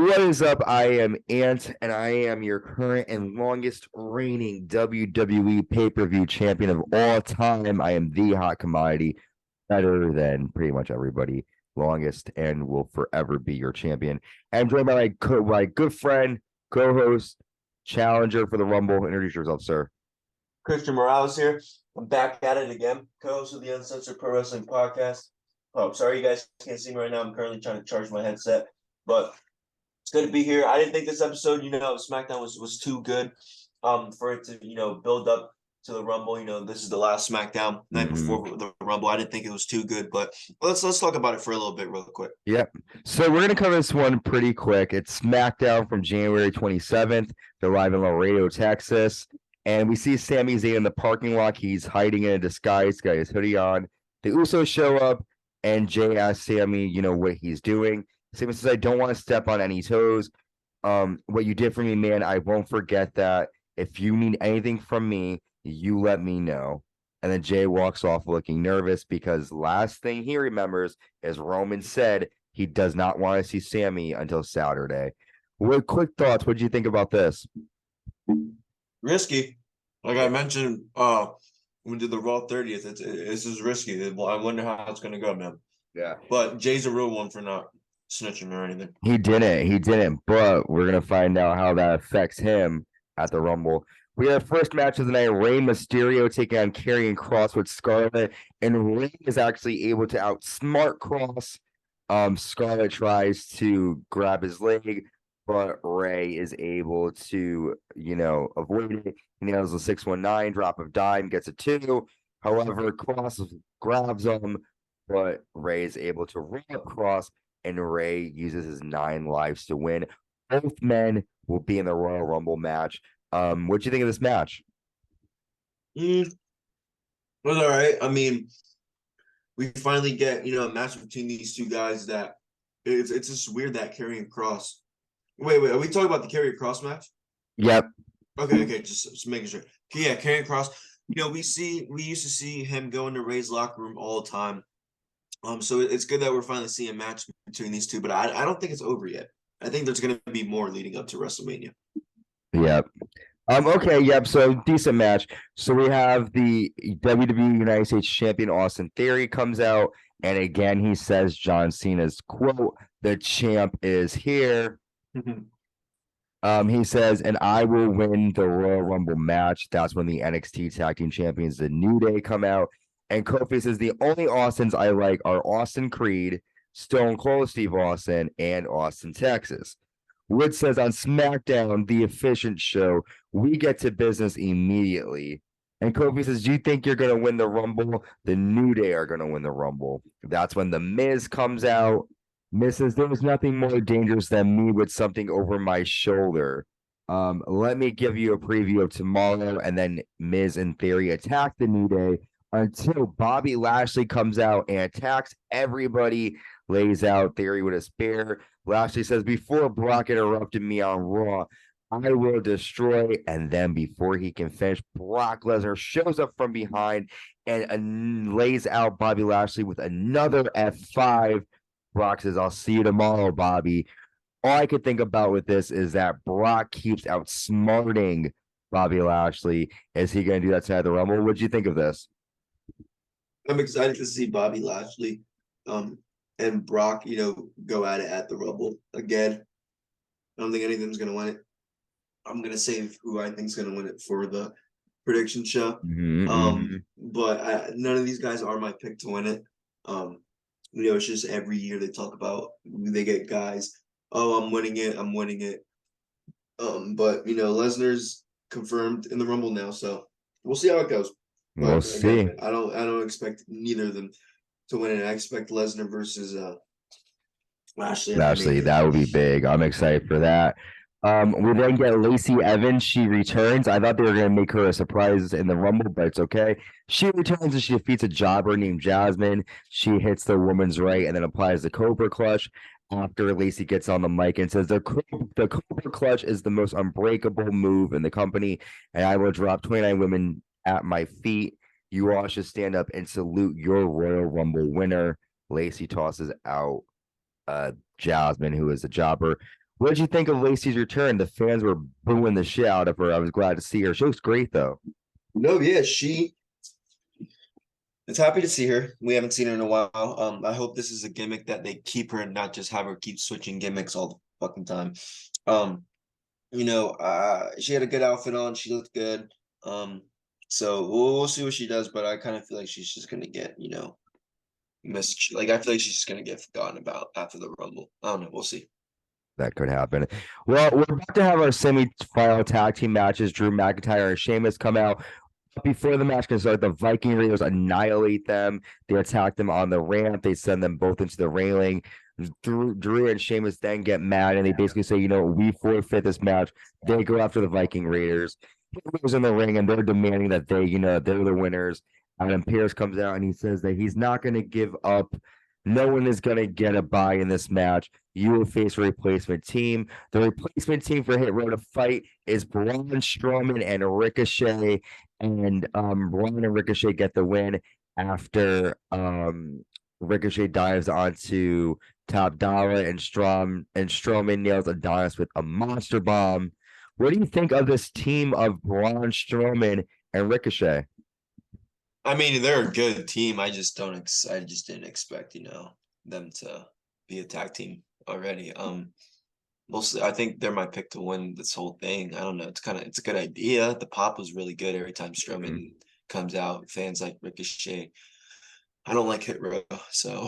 What is up? I am Ant, and I am your current and longest reigning WWE pay-per-view champion of all time. I am the hot commodity, better than pretty much everybody, longest, and will forever be your champion. I'm joined by my good friend, co-host, challenger for the Rumble. Introduce yourself, sir. Christian Morales here. I'm back at it again, co-host of the Uncensored Pro Wrestling Podcast. Oh, sorry you guys can't see me right now. I'm currently trying to charge my headset, but it's good to be here. I didn't think this episode, SmackDown was too good for it to, build up to the Rumble. This is the last SmackDown night before the Rumble. I didn't think it was too good, but let's talk about it for a little bit real quick. Yep. So we're going to cover this one pretty quick. It's SmackDown from January 27th. They're live in Laredo, Texas. And we see Sami Zayn in the parking lot. He's hiding in a disguise, got his hoodie on. The Usos show up, and Jey asks Sami, what he's doing. Sami says, I don't want to step on any toes. What you did for me, man, I won't forget that. If you need anything from me, you let me know. And then Jey walks off looking nervous because last thing he remembers is Roman said he does not want to see Sami until Saturday. What quick thoughts? What do you think about this? Risky. Like I mentioned, when we did the Raw 30th, it's just risky. I wonder how it's going to go, man. Yeah. But Jay's a real one for not snitching or anything. He didn't, but we're going to find out how that affects him at the Rumble. We have first match of the night, Rey Mysterio taking on Karrion Kross with Scarlett, and Rey is actually able to outsmart Kross. Scarlett tries to grab his leg, but Rey is able to, avoid it. He nails a 619, drop of dime, gets a 2. However, Kross grabs him, but Rey is able to ring up Kross, and Rey uses his 9 lives to win. Both men will be in the Royal Rumble match. What do you think of this match? It was all right. I mean, we finally get, a match between these two guys that it's just weird that Karrion Kross. Wait, are we talking about the Karrion Kross match? Yep. Okay, just making sure. Yeah, Karrion Kross. We used to see him go into Rey's locker room all the time. So it's good that we're finally seeing a match between these two, but I don't think it's over yet. I think there's going to be more leading up to WrestleMania. Yep. Okay, yep. So decent match. So we have the WWE United States Champion Austin Theory comes out, and again he says John Cena's quote, "The champ is here." He says, and I will win the Royal Rumble match. That's when the NXT Tag Team Champions, the New Day, come out. And Kofi says, the only Austins I like are Austin Creed, Stone Cold Steve Austin, and Austin, Texas. Wood says, on SmackDown, the efficient show, we get to business immediately. And Kofi says, do you think you're going to win the Rumble? The New Day are going to win the Rumble. That's when The Miz comes out. Miz says, there was nothing more dangerous than me with something over my shoulder. Let me give you a preview of tomorrow, and then Miz and Theory attack the New Day until Bobby Lashley comes out and attacks everybody, lays out Theory with a spear. Lashley says, before Brock interrupted me on Raw, I will destroy. And then before he can finish, Brock Lesnar shows up from behind and lays out Bobby Lashley with another F5. Brock says, I'll see you tomorrow, Bobby. All I could think about with this is that Brock keeps outsmarting Bobby Lashley. Is he going to do that tonight at the Rumble? What do you think of this? I'm excited to see Bobby Lashley and Brock, go at it at the Rumble again. I don't think anything's going to win it. I'm going to save who I think is going to win it for the prediction show. But none of these guys are my pick to win it. It's just every year they talk about, they get guys, oh, I'm winning it. But, Lesnar's confirmed in the Rumble now, so we'll see how it goes. We'll see. I don't expect neither of them to win it. I expect Lesnar versus Lashley. Lashley, that would be big. I'm excited for that. We then get Lacey Evans. She returns. I thought they were going to make her a surprise in the Rumble, but it's okay. She returns and she defeats a jobber named Jasmine. She hits the woman's right and then applies the Cobra Clutch. After Lacey gets on the mic and says, the Cobra Clutch is the most unbreakable move in the company, and I will drop 29 women at my feet. You all should stand up and salute your Royal Rumble winner. Lacey tosses out Jasmine, who is a jobber. What did you think of Lacey's return? The fans were booing the shit out of her. I was glad to see her. She looks great though. No, yeah, it's happy to see her. We haven't seen her in a while. I hope this is a gimmick that they keep her and not just have her keep switching gimmicks all the fucking time. She had a good outfit on. She looked good. So we'll see what she does, but I kind of feel like she's just gonna get, missed. Like I feel like she's just gonna get forgotten about after the Rumble. I don't know. We'll see. That could happen. Well, we're about to have our semi-final tag team matches. Drew McIntyre and Sheamus come out. Before the match can start, the Viking Raiders annihilate them. They attack them on the ramp. They send them both into the railing. Drew and Sheamus then get mad and they basically say, we forfeit this match. They go after the Viking Raiders. He goes in the ring and they're demanding that they're the winners. And then Pierce comes out and he says that he's not going to give up. No one is going to get a bye in this match. You will face a replacement team. The replacement team for Hit Row to fight is Braun Strowman and Ricochet. And Braun and Ricochet get the win after Ricochet dives onto Top Dollar and Strowman nails Adonis with a monster bomb. What do you think of this team of Braun Strowman and Ricochet? I mean, they're a good team. I just didn't expect, them to be a tag team already. Mostly, I think they're my pick to win this whole thing. I don't know. It's a good idea. The pop was really good every time Strowman comes out. Fans like Ricochet. I don't like Hit Row, so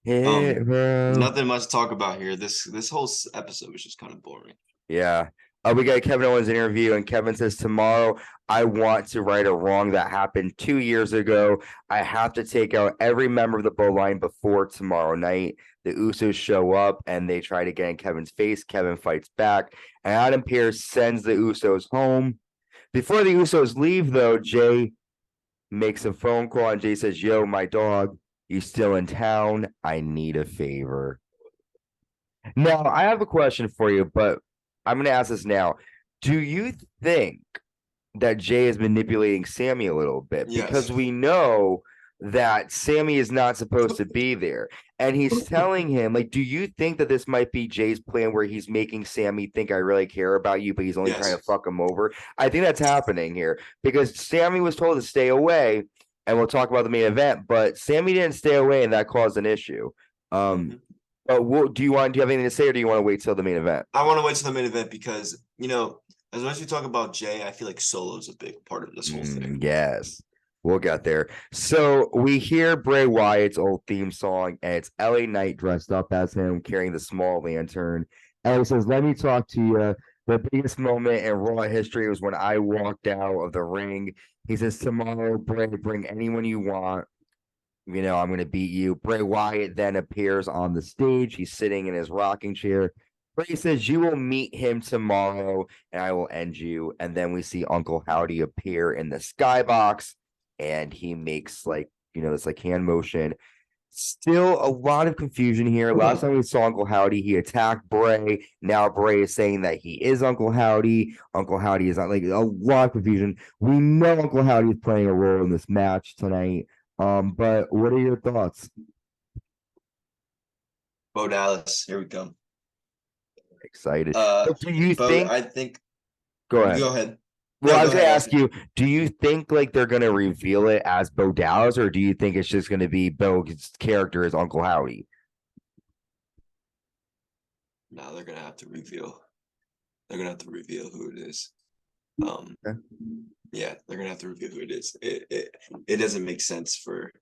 nothing much to talk about here. This whole episode was just kind of boring. Yeah. We got Kevin Owens interview, and Kevin says, tomorrow I want to right a wrong that happened 2 years ago. I have to take out every member of the bloodline before tomorrow night. The Usos show up, and they try to get in Kevin's face. Kevin fights back, and Adam Pearce sends the Usos home. Before the Usos leave, though, Jey makes a phone call, and Jey says, yo, my dog, you still in town? I need a favor. Now, I have a question for you, but I'm going to ask this now. Do you think that Jey is manipulating Sami a little bit? Yes. Because we know that Sami is not supposed to be there. And he's telling him, do you think that this might be Jey's plan where he's making Sami think I really care about you, but he's only trying to fuck him over? I think that's happening here because Sami was told to stay away, and we'll talk about the main event, but Sami didn't stay away, and that caused an issue. Do you have anything to say, or do you want to wait till the main event? I want to wait till the main event because, as much as we talk about Jey, I feel like Solo's a big part of this whole thing. Yes, we'll get there. So we hear Bray Wyatt's old theme song, and it's LA Knight dressed up as him, carrying the small lantern. And he says, let me talk to you. The biggest moment in Raw history was when I walked out of the ring. He says, tomorrow, Bray, bring anyone you want. I'm going to beat you. Bray Wyatt then appears on the stage. He's sitting in his rocking chair. Bray says, you will meet him tomorrow, and I will end you. And then we see Uncle Howdy appear in the skybox, and he makes this hand motion. Still a lot of confusion here. Last time we saw Uncle Howdy, he attacked Bray. Now Bray is saying that he is Uncle Howdy. Uncle Howdy is not a lot of confusion. We know Uncle Howdy is playing a role in this match tonight. But what are your thoughts? Bo Dallas, here we come. Excited. Do you think? I think. Go ahead. Go ahead. Well, I was going to ask you, do you think they're going to reveal it as Bo Dallas, or do you think it's just going to be Bo's character as Uncle Howdy? No, they're going to have to reveal. They're going to have to reveal who it is. Okay. Yeah, they're gonna have to reveal who it is. It doesn't make sense for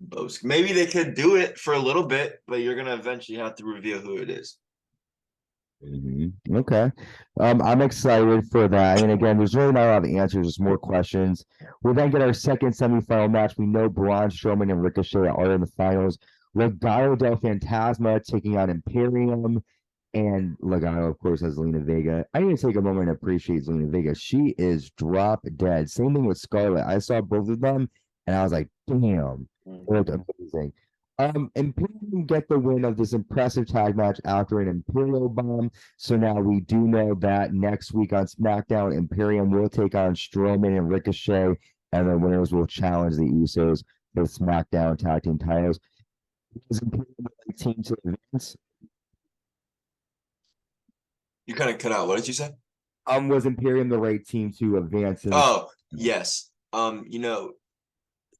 both. Maybe they could do it for a little bit, but you're gonna eventually have to reveal who it is. Okay. I'm excited for that. And again, there's really not a lot of answers, just more questions. We'll then get our second semifinal match. We know Braun Strowman and Ricochet are in the finals. Legado del Fantasma taking on Imperium. And Legado, of course, has Zelina Vega. I need to take a moment and appreciate Zelina Vega. She is drop dead. Same thing with Scarlett. I saw both of them, and I was like, damn, they look amazing. Imperium get the win of this impressive tag match after an Imperial bomb. So now we do know that next week on SmackDown, Imperium will take on Strowman and Ricochet, and the winners will challenge the Usos for SmackDown tag team titles. Is Imperium the team to advance? You kind of cut out. What did you say? Was Imperium the right team to advance? Oh, yes.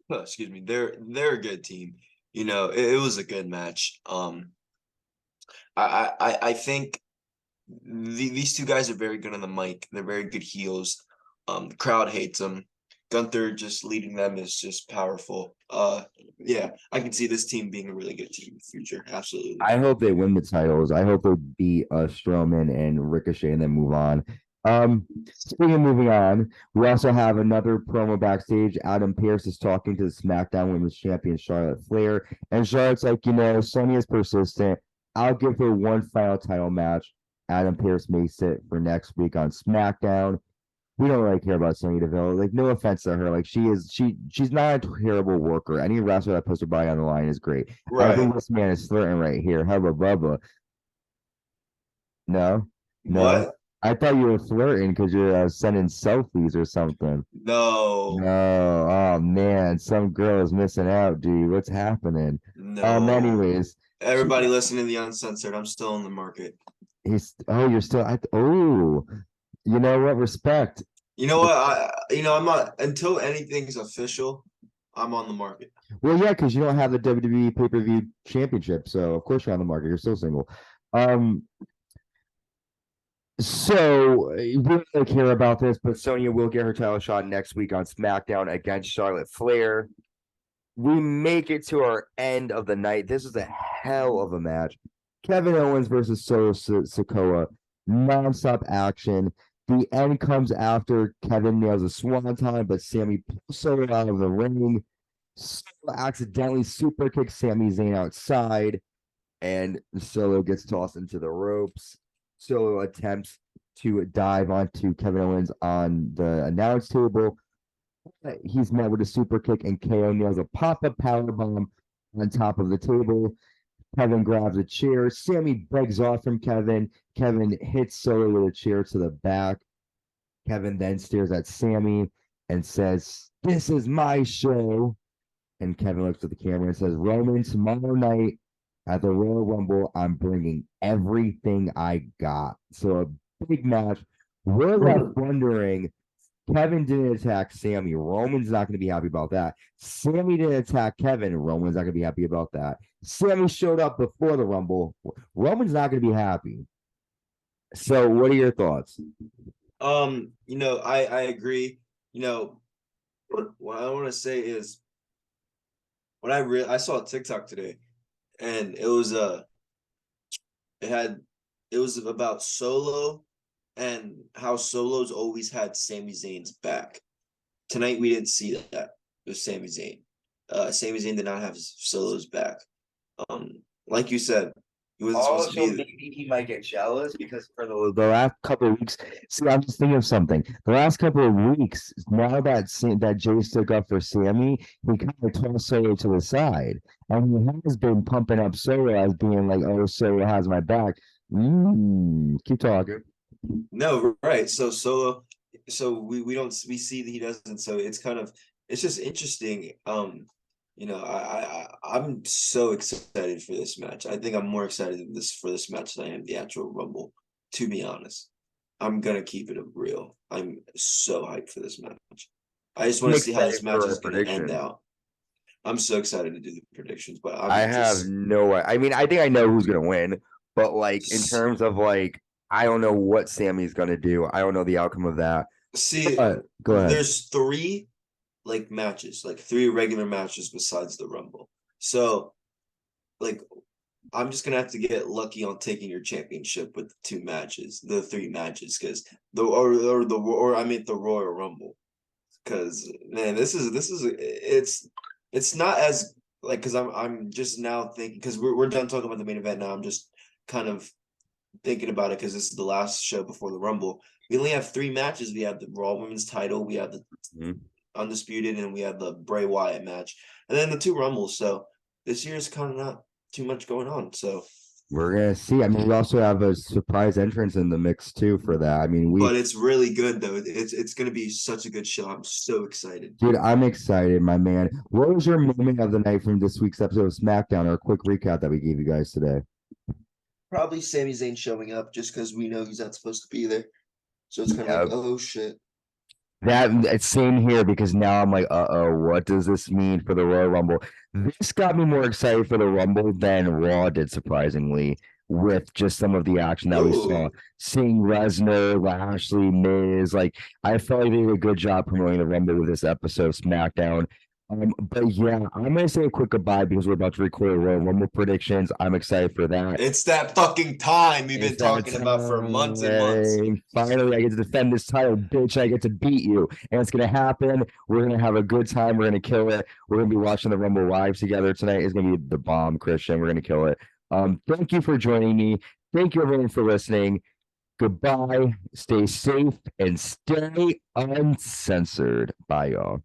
Excuse me. They're a good team. It was a good match. I think these two guys are very good on the mic. They're very good heels. The crowd hates them. Gunther just leading them is just powerful. Yeah, I can see this team being a really good team in the future. Absolutely. I hope they win the titles. I hope they beat Strowman and Ricochet and then move on. Speaking of moving on, we also have another promo backstage. Adam Pearce is talking to the SmackDown Women's Champion Charlotte Flair, and Charlotte's like, Sonya's persistent. I'll give her one final title match. Adam Pearce makes it for next week on SmackDown. We don't really care about Sonya Deville. Like, no offense to her. Like, she's not a terrible worker. Any wrestler that puts her body on the line is great. Right. I think this man is flirting right here. Hubba bubba. No. What? I thought you were flirting because you're sending selfies or something. No. No. Oh man, some girl is missing out, dude. What's happening? No. Anyways, everybody listening to the Uncensored. I'm still in the market. You're still. You know what? Respect. You know what? I'm not until anything's official. I'm on the market. Well, yeah, because you don't have the WWE pay-per-view championship, so of course you're on the market. You're still single. So we don't really care about this, but Sonya will get her title shot next week on SmackDown against Charlotte Flair. We make it to our end of the night. This is a hell of a match. Kevin Owens versus Solo Sikoa, nonstop action. The end comes after Kevin nails a swanton, but Sami pulls Solo out of the ring. Solo accidentally super kicks Sami Zayn outside, and Solo gets tossed into the ropes. Solo attempts to dive onto Kevin Owens on the announce table. He's met with a super kick, and KO nails a pop-up powerbomb on top of the table. Kevin grabs a chair. Sami begs off from Kevin. Kevin hits Solo with a chair to the back. Kevin then stares at Sami and says, "This is my show." And Kevin looks at the camera and says, "Roman, tomorrow night at the Royal Rumble, I'm bringing everything I got." So a big match. We're left wondering, Kevin didn't attack Sami. Roman's not going to be happy about that. Sami didn't attack Kevin. Roman's not going to be happy about that. Sami showed up before the Rumble. Roman's not going to be happy. So what are your thoughts? I agree. What I want to say is when I saw a TikTok today, and it was about Solo and how Solo's always had Sami Zayn's back. Tonight we didn't see that with Sami Zayn. Sami Zayn did not have Solo's back. Like you said, he wasn't supposed to be. Maybe he might get jealous because for the last couple of weeks. See, I'm just thinking of something. The last couple of weeks, now that Jey stuck up for Sami, he kind of tossed Solo to the side, and he has been pumping up Solo as being like, "Oh, Solo has my back." Keep talking. No, right. So Solo, we see that he doesn't. So it's just interesting. I'm so excited for this match. I think I'm more excited for this match than I am the actual Rumble. To be honest, I'm gonna keep it real. I'm so hyped for this match. I just want to see how this match is gonna end out. I'm so excited to do the predictions, but I have no. I mean, I think I know who's gonna win, but like in terms of like, I don't know what Sami's gonna do. I don't know the outcome of that. See, go ahead. There's three matches, like 3 regular matches besides the Rumble. So, I'm just gonna have to get lucky on taking your championship with the 3 matches, because the Royal Rumble. Because man, it's not as because I'm just now thinking, because we're done talking about the main event now. I'm just kind of thinking about it because this is the last show before the Rumble. We only have 3 matches. We have the Raw Women's title, we have the Undisputed, and we have the Bray Wyatt match, and then the 2 Rumbles. So this year's kind of not too much going on. So we're gonna see. I mean, we also have a surprise entrance in the mix too for that. I mean, but it's really good though. It's gonna be such a good show. I'm so excited, dude. I'm excited, my man. What was your moment of the night from this week's episode of SmackDown? Or a quick recap that we gave you guys today? probably Sami Zayn showing up just because we know he's not supposed to be there. So it's kind of like, oh shit. It's same here because now I'm like, what does this mean for the Royal Rumble? This got me more excited for the Rumble than Raw did, surprisingly, with just some of the action that we saw. Ooh. Seeing Lesnar, Lashley, Miz, like I felt like they did a good job promoting the Rumble with this episode of SmackDown. But yeah, I'm gonna say a quick goodbye because we're about to record Royal Rumble predictions. I'm excited for that. It's that fucking time we've been talking about for months and months. Finally, I get to defend this title, bitch. I get to beat you, and it's gonna happen. We're gonna have a good time. We're gonna kill it. We're gonna be watching the Rumble live together tonight. It's gonna be the bomb, Christian. We're gonna kill it. Thank you for joining me. Thank you everyone for listening. Goodbye. Stay safe and stay uncensored. Bye, y'all.